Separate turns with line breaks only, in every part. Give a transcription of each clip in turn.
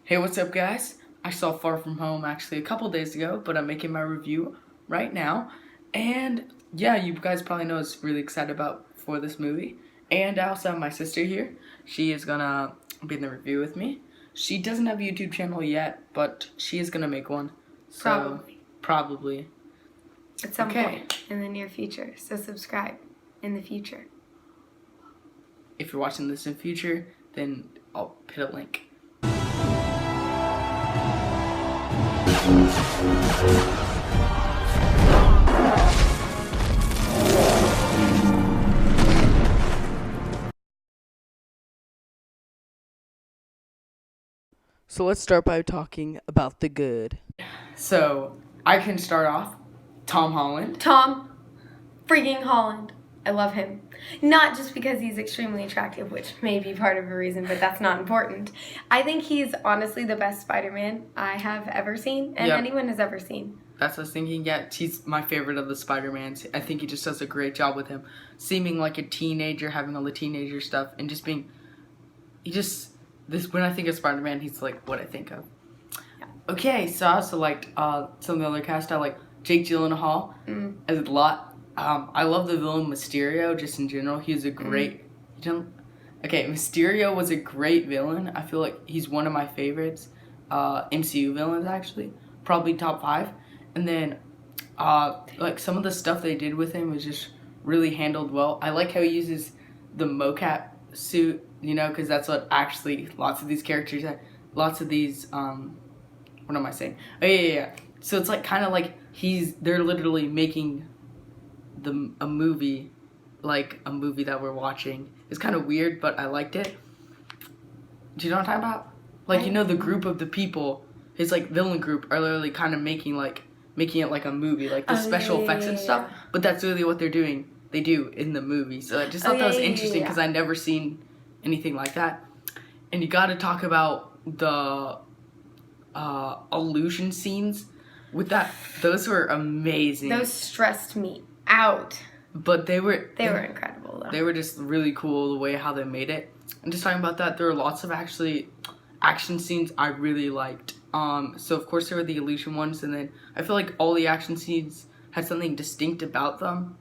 Hey, what's up, guys? I saw Far From Home actually a couple days ago, but I'm making my review right now. And yeah, you guys probably know I was really excited for this movie. And I also have my sister here. She is gonna be in the review with me. She doesn't have a YouTube channel yet, but she is gonna make one. So, probably.
At some point in the near future. So subscribe in the future.
If you're watching this in future, then I'll put a link. So let's start by talking about the good. So I can start off. Tom Holland.
Tom freaking Holland. I love him. Not just because he's extremely attractive, which may be part of a reason, but that's not important. I think he's honestly the best Spider-Man I have ever seen, and anyone has ever seen.
That's what I was thinking. Yeah, he's my favorite of the Spider-Mans. I think he just does a great job with him. Seeming like a teenager, having all the teenager stuff, and just being... When I think of Spider-Man, he's like what I think of. Yeah. Okay, so I also liked some of the other cast. I like Jake Gyllenhaal as a lot. I love the villain Mysterio just in general. He's a great... Mysterio was a great villain. I feel like he's one of my favorites. MCU villains, actually. Probably top 5. And then, like, some of the stuff they did with him was just really handled well. I like how he uses the mocap suit, you know, because that's what actually lots of these characters have. Lots of these, what am I saying? Oh, yeah. So it's like kind of like they're literally making a movie, like a movie that we're watching. It's kind of weird, but I liked it. Do you know what I'm talking about? Like, you know, the group of the people, his like villain group, are literally kind of making it like a movie, like the special effects and stuff. But that's really what they do in the movie. So I just thought that was interesting because I never seen anything like that. And you got to talk about the illusion scenes with that. Those were amazing.
Those stressed me out.
But they were
incredible though.
They were just really cool the way how they made it. And just talking about that, there were lots of actually action scenes I really liked. So of course there were the illusion ones, and then I feel like all the action scenes had something distinct about them,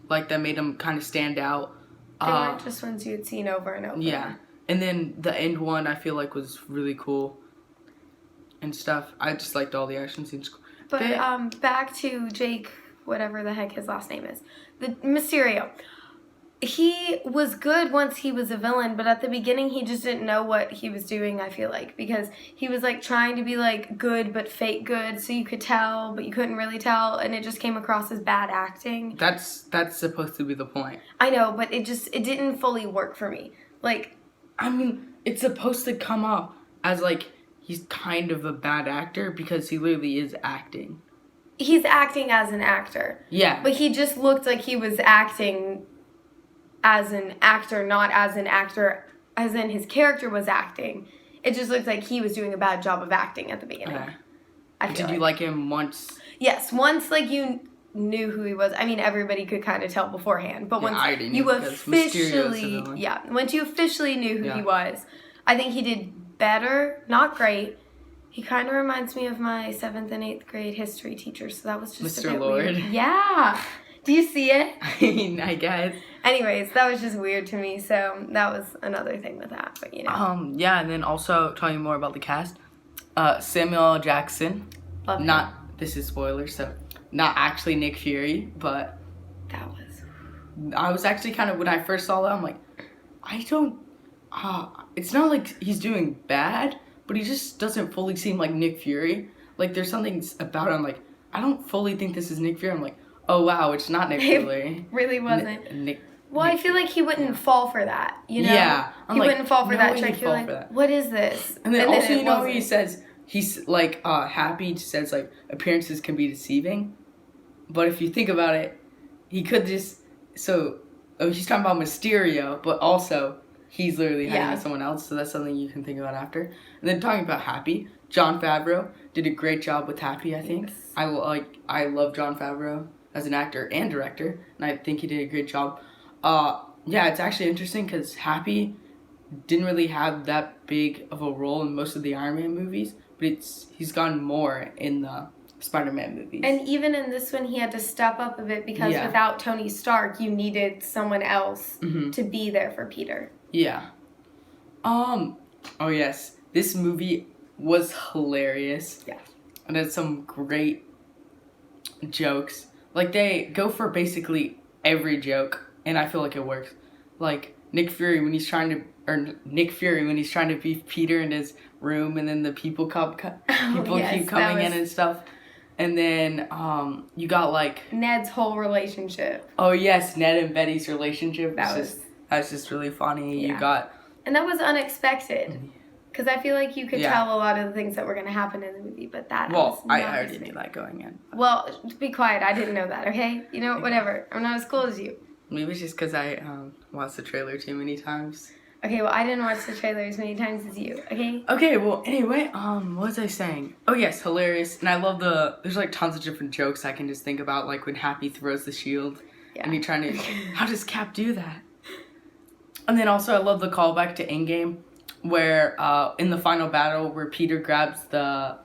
like that made them kind of stand out.
They weren't just ones you had seen over and over.
Yeah, and then the end one I feel like was really cool and stuff. I just liked all the action scenes.
But back to Jake, whatever the heck his last name is, the Mysterio. He was good once he was a villain, but at the beginning he just didn't know what he was doing, I feel like, because he was like trying to be like good but fake good, so you could tell but you couldn't really tell, and it just came across as bad acting.
That's supposed to be the point.
I know, but it didn't fully work for me. Like,
I mean, it's supposed to come off as like he's kind of a bad actor because he literally is acting.
He's acting as an actor.
Yeah.
But he just looked like he was acting as an actor, not as an actor, as in his character was acting. It just looked like he was doing a bad job of acting at the beginning. Okay.
Did you like him once?
Yes, once like you knew who he was. I mean, everybody could kind of tell beforehand, but once you officially knew who he was, I think he did better. Not great. He kind of reminds me of my 7th and 8th grade history teacher, so that was just
Mr.
a bit
Lord.
weird. Yeah. Do you see it?
I mean, I guess.
Anyways, that was just weird to me, so that was another thing with that, but you know.
Yeah, and then also talking more about the cast, Samuel L. Jackson.
Love him.
This is spoilers, so not actually Nick Fury, but
that was.
I was actually kind of, when I first saw that, I'm like, it's not like he's doing bad, but he just doesn't fully seem like Nick Fury. Like, there's something about him, like, I don't fully think this is Nick Fury. I'm like, oh wow, it's not Nick Fury.
It really wasn't. I feel like he wouldn't fall for that, you know?
Yeah.
He wouldn't fall for that trick. You're like, what is this?
And then also, you know what he says? He's like, Happy says, like, appearances can be deceiving. But if you think about it, he could just, he's talking about Mysterio, but also he's literally hiding as someone else, so that's something you can think about after. And then talking about Happy, Jon Favreau did a great job with Happy, I think. Yes. I love Jon Favreau as an actor and director, and I think he did a great job. Yeah, it's actually interesting because Happy didn't really have that big of a role in most of the Iron Man movies, but he's gotten more in the Spider-Man movies.
And even in this one, he had to step up a bit because without Tony Stark, you needed someone else to be there for Peter.
Yeah. Oh yes, this movie was hilarious.
Yeah.
And had some great jokes. Like, they go for basically every joke, and I feel like it works. Like, Nick Fury when he's trying to be Peter in his room, and then the people keep coming in and stuff. And then you got like
Ned's whole relationship.
Oh yes, Ned and Betty's relationship.
That
was just really funny.
Yeah.
You got,
and that was unexpected. Because I feel like you could tell a lot of the things that were going to happen in the movie, but that was not
I already knew that going in.
Well, be quiet. I didn't know that, okay? You know, whatever. I'm not as cool as you.
Maybe it's just because I watched the trailer too many times.
Okay, well, I didn't watch the trailer as many times as you, okay?
Okay, well, anyway, what was I saying? Oh, yes, hilarious. And I love there's, like, tons of different jokes I can just think about, like when Happy throws the shield. Yeah. And you're trying to, how does Cap do that? And then also I love the callback to Endgame, where in the final battle where Peter grabs the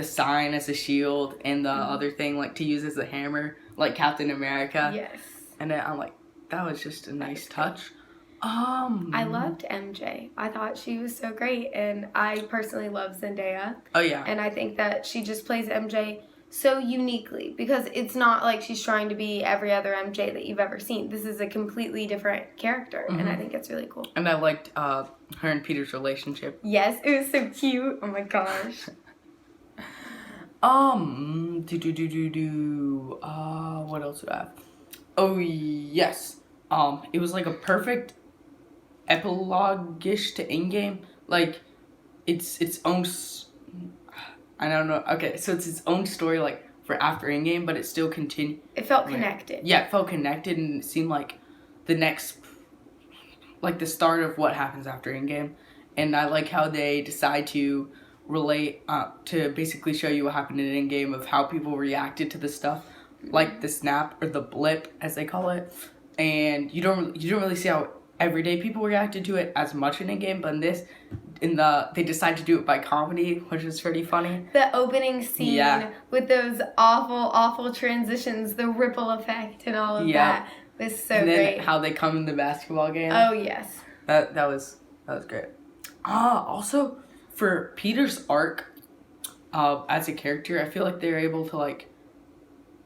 sign as a shield and the other thing like to use as a hammer, like Captain America.
Yes.
And then I'm like, that was just a nice touch.
I loved MJ. I thought she was so great, and I personally love Zendaya.
Oh yeah.
And I think that she just plays MJ so uniquely because it's not like she's trying to be every other MJ that you've ever seen. This is a completely different character, and I think it's really cool.
And I liked her and Peter's relationship.
Yes, it was so cute. Oh my gosh.
What else do I have? Oh yes. It was like a perfect epilogue-ish to Endgame. Like, it's its own. I don't know. Okay, so it's its own story, like for after Endgame, but it still continued.
It felt connected.
Yeah, it felt connected, and it seemed like the next, like the start of what happens after Endgame. And I like how they decide to relate to basically show you what happened in Endgame of how people reacted to the stuff, like the snap or the blip as they call it. And you don't really see how everyday people reacted to it as much in Endgame, but they decide to do it by comedy, which is pretty funny.
The opening scene with those awful transitions, the ripple effect and all of that was so
and then
great.
How they come in the basketball game.
Oh yes.
That was great. Also for Peter's arc as a character, I feel like they're able to like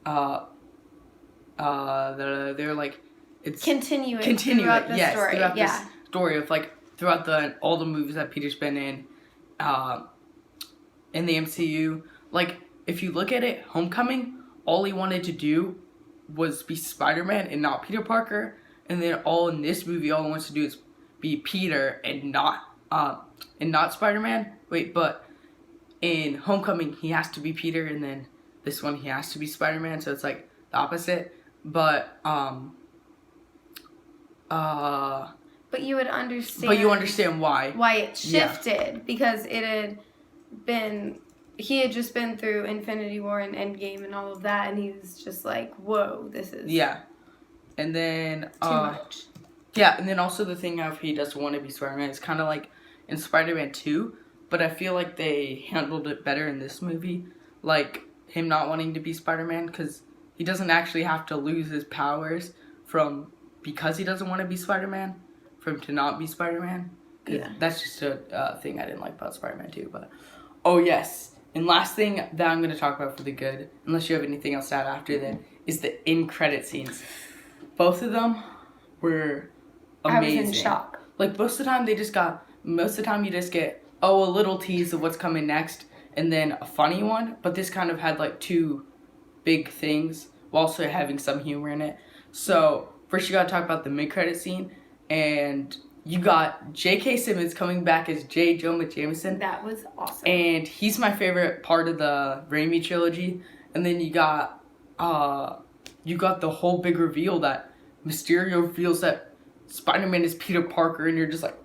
they're like it's
continue throughout the story.
Throughout this story of like throughout all the movies that Peter's been in the MCU. Like if you look at it, Homecoming, all he wanted to do was be Spider-Man and not Peter Parker, and then all in this movie, all he wants to do is be Peter and not Spider-Man. Wait, but in Homecoming he has to be Peter, and then this one he has to be Spider-Man. So it's like the opposite. But
but you would understand.
But you understand why.
Why it shifted because he had just been through Infinity War and Endgame and all of that, and he was just like, whoa, this is
and then
too much.
Yeah, and then also the thing of he doesn't want to be Spider-Man. It's kind of like in Spider-Man 2, but I feel like they handled it better in this movie. Like him not wanting to be Spider-Man because he doesn't actually have to lose his powers because he doesn't want to be Spider-Man, for him to not be Spider-Man. Yeah. That's just a thing I didn't like about Spider-Man 2. But, oh yes. And last thing that I'm going to talk about for the good, unless you have anything else to add after that, is the in-credit scenes. Both of them were amazing.
I was in shock.
Like, most of the time you just get, a little tease of what's coming next, and then a funny one. But this kind of had, like, two big things, while also having some humor in it. So, first you gotta talk about the mid-credit scene, and you got J.K. Simmons coming back as J. Jonah Jameson.
That was awesome.
And he's my favorite part of the Raimi trilogy. And then you got the whole big reveal that Mysterio reveals that Spider-Man is Peter Parker, and you're just like,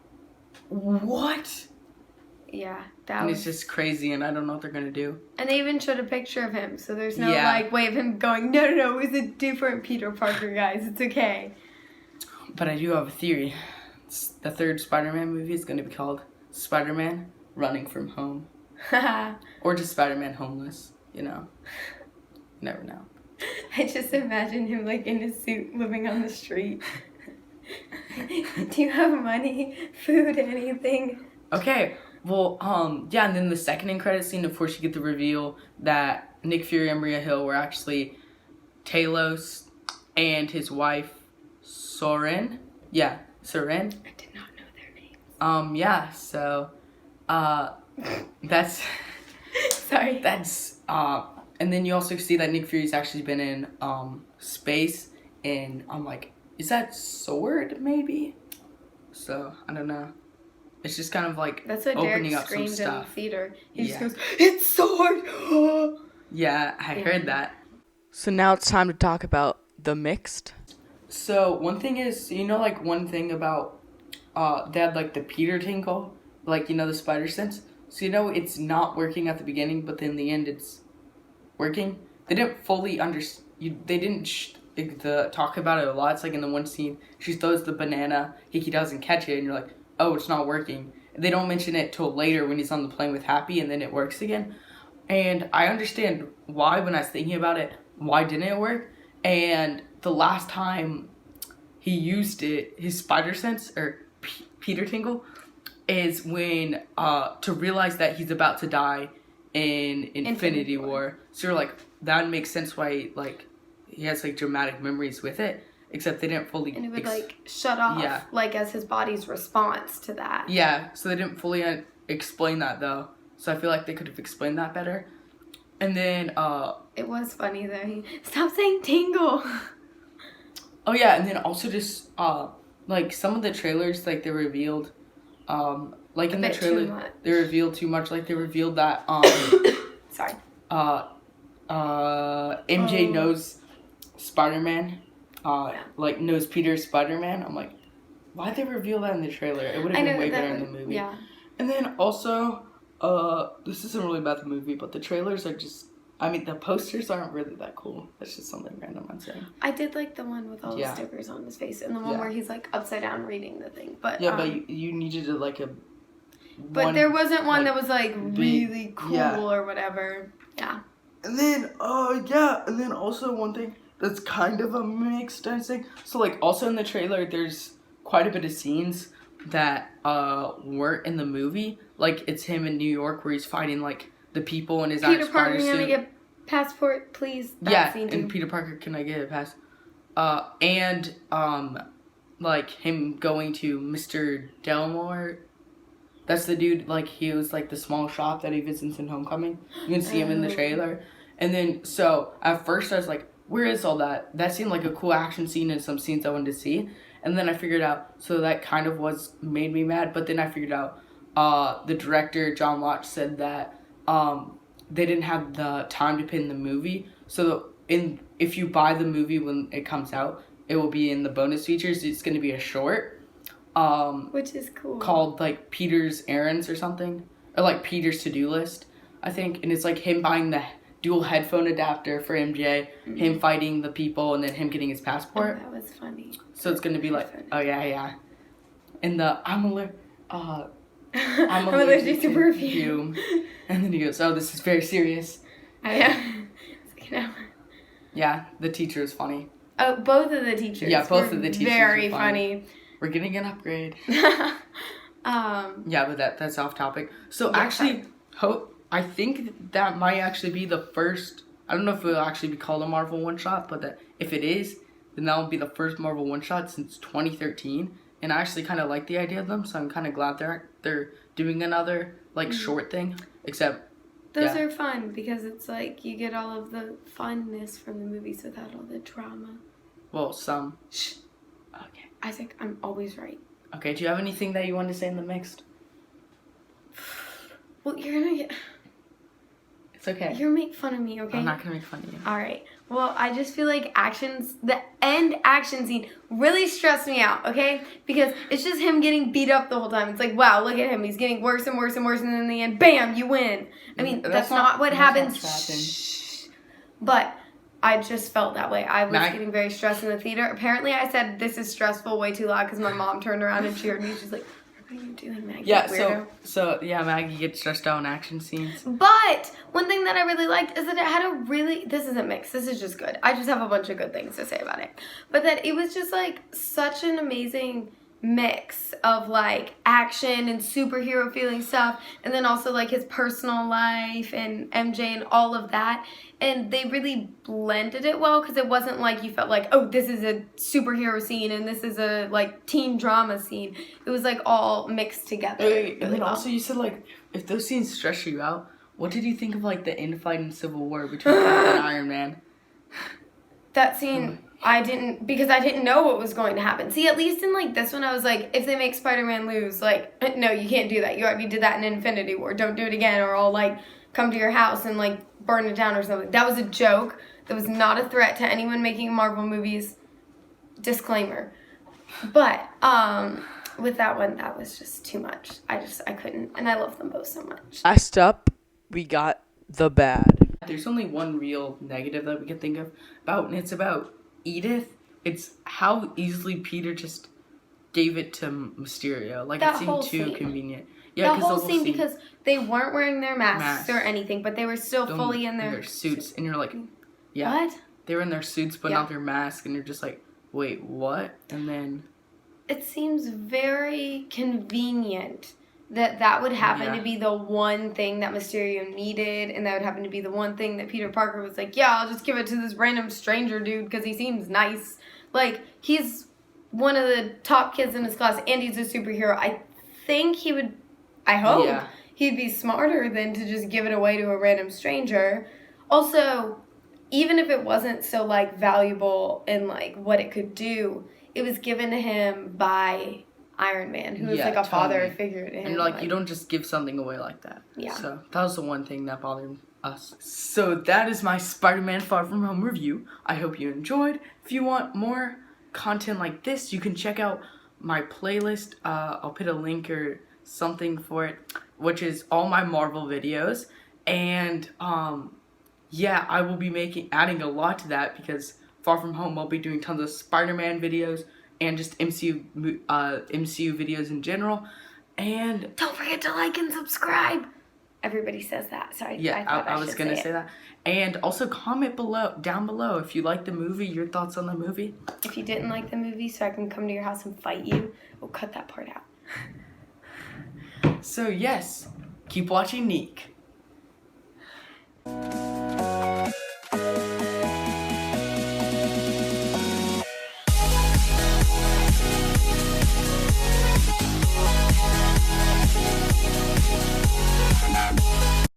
what?
Yeah,
it's just crazy, and I don't know what they're gonna do.
And they even showed a picture of him, so there's no way of him going, no, it was a different Peter Parker, guys. It's okay.
But I do have a theory. the third Spider-Man movie is going to be called Spider-Man Running from Home. Or just Spider-Man Homeless, you know. You never know.
I just imagine him like in his suit living on the street. Do you have money, food, anything?
Okay, well, yeah, and then the second end credit scene, of course, you get the reveal that Nick Fury and Maria Hill were actually Talos and his wife, Soren. Yeah, Soren.
I did not know their names.
Yeah, so, that's...
Sorry.
That's, and then you also see that Nick Fury's actually been in, space, and I'm like, is that Sword, maybe? So, I don't know. It's just kind of like
that's what
opening
Derek
up some
screamed
stuff.
in the theater. He
Yeah.
just goes, "It's Sword!"
Yeah, I heard that. So now it's time to talk about the mixed. So one thing is, you know, like one thing about, they had like the Peter Tinkle, like, you know, the spider sense. So, you know, it's not working at the beginning, but then in the end it's working. They didn't fully they didn't talk about it a lot. It's like in the one scene, she throws the banana, he doesn't catch it, and you're like, oh, it's not working. They don't mention it till later when he's on the plane with Happy, and then it works again. And I understand why when I was thinking about it, why didn't it work? And the last time he used it, his spider sense, or Peter Tingle, is when, to realize that he's about to die in Infinity War. So you're like, that makes sense why, like, he has, like, dramatic memories with it. Except they didn't fully...
And it would, like, shut off, like, as his body's response to that.
Yeah, so they didn't fully explain that, though. So I feel like they could have explained that better. And then,
It was funny, though. Stop saying tingle!
Oh, yeah, and then also just, like, some of the trailers, like, they revealed, like, in the trailer, they revealed too much. Like, they revealed that,
Sorry.
MJ knows Spider-Man. Like, knows Peter's Spider-Man. I'm like, why'd they reveal that in the trailer? It would have been way better in the movie.
Yeah.
And then also, this isn't really about the movie, but the trailers are just, I mean, the posters aren't really that cool. That's just something random I'm saying.
I did like the one with all the stickers on his face, and the one where he's, like, upside down reading the thing. But
but you needed to, like,
But there wasn't one that was, like, really cool or whatever. Yeah.
And then, and then also one thing that's kind of a mixed thing. So, like, also in the trailer, there's quite a bit of scenes that weren't in the movie. Like, it's him in New York where he's fighting, like, the people in his
Peter Parker, can I get passport, please?
That scene and Peter Parker, can I get a pass? And, like, him going to Mr. Delmore. That's the dude, like, he was, like, the small shop that he visits in Homecoming. You can see him in the trailer. And then, so, at first I was like, where is all that? That seemed like a cool action scene and some scenes I wanted to see. And then I figured out, so that kind of made me mad. But then I figured out, the director, John Lotch, said that they didn't have the time to put in the movie. So if you buy the movie when it comes out, it will be in the bonus features. It's going to be a short.
Which is cool.
Called, like, Peter's Errands or something. Or, like, Peter's To-Do List, I think. And it's, like, him buying the dual headphone adapter for MJ, him fighting the people, and then him getting his passport.
Oh, that was funny.
So it's going to be like, oh, yeah. And the, I'm allergic to perfume. And then he goes, oh, this is very serious. Yeah, the teacher is funny.
Oh, both of the teachers.
Yeah, both of the teachers
very funny.
We're getting an upgrade. Yeah, but that's off topic. So actually, I think that might actually be the first, I don't know if it'll actually be called a Marvel one-shot, but if it is, then that will be the first Marvel one-shot since 2013. And I actually kind of like the idea of them, so I'm kind of glad they're doing another, like, short thing, except...
Those are fun, because it's like, you get all of the funness from the movies without all the drama.
Well, some.
Shh.
Okay.
Isaac, I'm always right.
Okay, do you have anything that you want to say in the mixed?
Well, you're gonna get...
It's okay.
You're gonna make fun of me, okay?
I'm not gonna make fun of you.
Alright. Well, I just feel like the end action scene really stressed me out, okay? Because it's just him getting beat up the whole time. It's like, wow, look at him. He's getting worse and worse and worse, and then in the end, bam, you win. I mean, that's not what happens. But I just felt that way. I was getting very stressed in the theater. Apparently, I said, "This is stressful" way too loud because my mom turned around and cheered me. She's like, "What are you doing, Maggie?
Yeah,
weirdo?"
so Maggie gets stressed out in action scenes.
But one thing that I really liked is that it had a really, this isn't mixed, this is just good. I just have a bunch of good things to say about it. But that it was just like such an amazing mix of like action and superhero feeling stuff, and then also like his personal life and MJ and all of that. And they really blended it well because it wasn't like you felt like, oh, this is a superhero scene and this is a like teen drama scene. It was like all mixed together.
And then also you said like, if those scenes stress you out, what did you think of like the infight in Civil War between Captain and Iron Man?
That scene, I didn't, because I didn't know what was going to happen. See, at least in like this one, I was like, if they make Spider-Man lose, like, no, you can't do that. You already did that in Infinity War. Don't do it again, or I'll like come to your house and like burn it down or something. That was a joke. That was not a threat to anyone making Marvel movies. Disclaimer. But with that one, that was just too much. I couldn't, and I love them both so much.
Last up, we got The Bad.
There's only one real negative that we can think of about, and it's about Edith. It's how easily Peter just gave it to Mysterio. Like,
That
it seemed
whole
too
scene.
convenient. Yeah,
The whole scene, because they weren't wearing their masks or
Masks.
anything, but they were still fully in their
suits, and you're like, yeah,
What?
they were in their suits, but
Yeah.
not their mask, and you're just like, wait, what? And then
It seems very convenient that would happen to be the one thing that Mysterio needed, and that would happen to be the one thing that Peter Parker was like, yeah, I'll just give it to this random stranger dude because he seems nice. Like, he's one of the top kids in his class, and he's a superhero. I think he would, I hope, he'd be smarter than to just give it away to a random stranger. Also, even if it wasn't so, like, valuable in, like, what it could do, it was given to him by Iron Man, who was like a father figure to him.
And like, you don't just give something away like that.
Yeah.
So that was the one thing that bothered us. So that is my Spider-Man Far From Home review. I hope you enjoyed. If you want more content like this, you can check out my playlist. I'll put a link or something for it, which is all my Marvel videos. And yeah, I will be adding a lot to that because Far From Home, I'll be doing tons of Spider-Man videos and just MCU videos in general. And
don't forget to like and subscribe. Everybody says that. Sorry.
Yeah, I was going to say that. And also comment down below if you like the movie, your thoughts on the movie.
If you didn't like the movie, so I can come to your house and fight you, we'll cut that part out.
So yes, keep watching Neek.